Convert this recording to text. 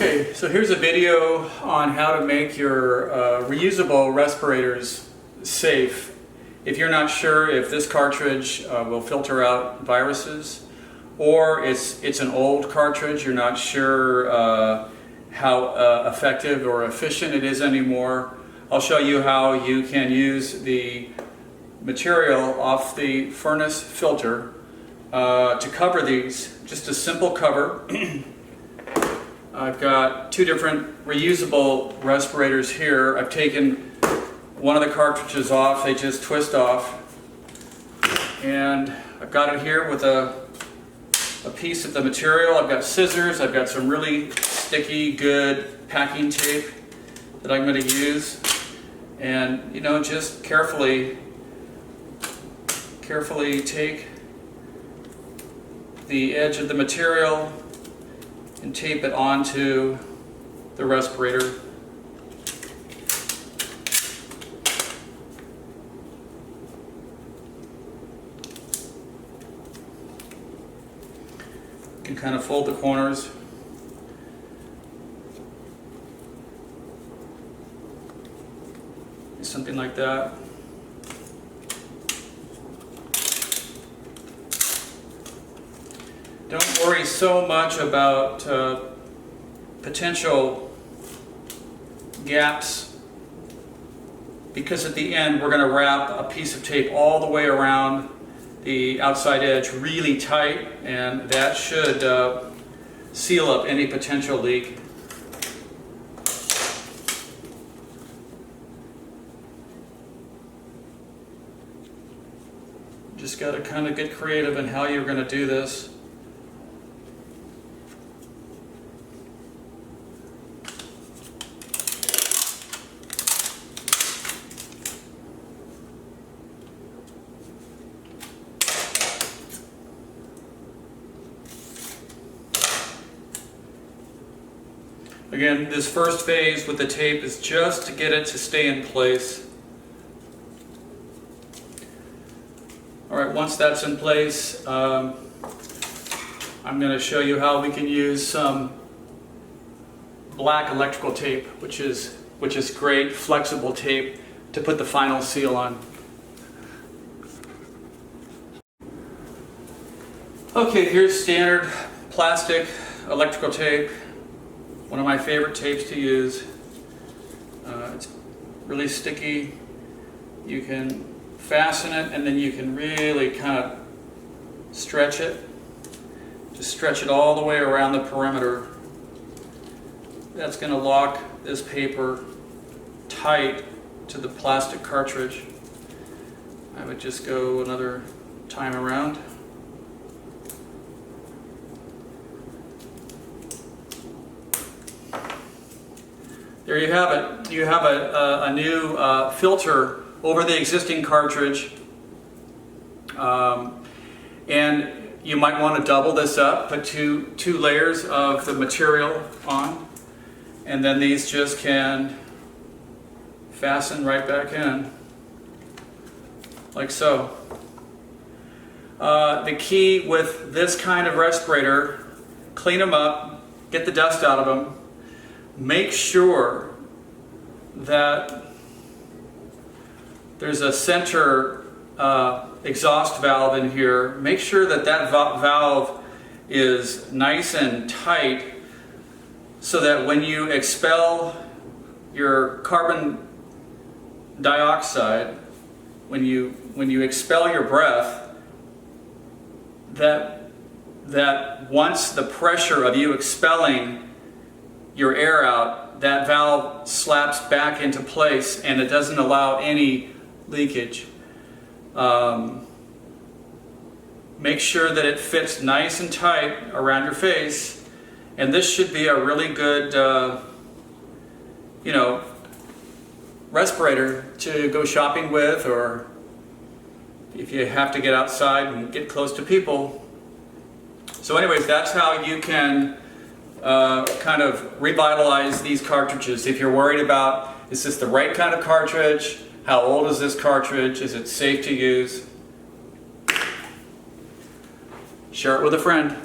Okay, so here's a video on how to make your reusable respirators safe. If you're not sure if this cartridge will filter out viruses, or it's an old cartridge, you're not sure how effective or efficient it is anymore, I'll show you how you can use the material off the furnace filter to cover these. Just a simple cover. I've got two different reusable respirators here. I've taken one of the cartridges off, they just twist off. And I've got it here with a piece of the material. I've got scissors, I've got some really sticky, good packing tape that I'm going to use. And, you know, just carefully take the edge of the material and tape it onto the respirator. You can kind of fold the corners. Something like that. Don't worry so much about potential gaps, because at the end we're going to wrap a piece of tape all the way around the outside edge really tight, and that should seal up any potential leak. Just got to kind of get creative in how you're going to do this. Again, this first phase with the tape is just to get it to stay in place. Alright, once that's in place, I'm going to show you how we can use some black electrical tape, which is great, flexible tape, to put the final seal on. Okay, here's standard plastic electrical tape. One of my favorite tapes to use. It's really sticky. You can fasten it and then you can really kind of stretch it. Just stretch it all the way around the perimeter. That's going to lock this paper tight to the plastic cartridge. I would just go another time around. There you have it. You have a new filter over the existing cartridge. And you might want to double this up, put two layers of the material on, and then these just can fasten right back in, like so. The key with this kind of respirator, clean them up, get the dust out of them. Make sure that there's a center exhaust valve in here. Make sure that valve is nice and tight so that when you expel your carbon dioxide, when you expel your breath, that once the pressure of you expelling your air out, that valve slaps back into place and it doesn't allow any leakage. Make sure that it fits nice and tight around your face, and this should be a really good respirator to go shopping with, or if you have to get outside and get close to people. So anyways, that's how you can kind of revitalize these cartridges. If you're worried about, is this the right kind of cartridge? How old is this cartridge? Is it safe to use? Share it with a friend.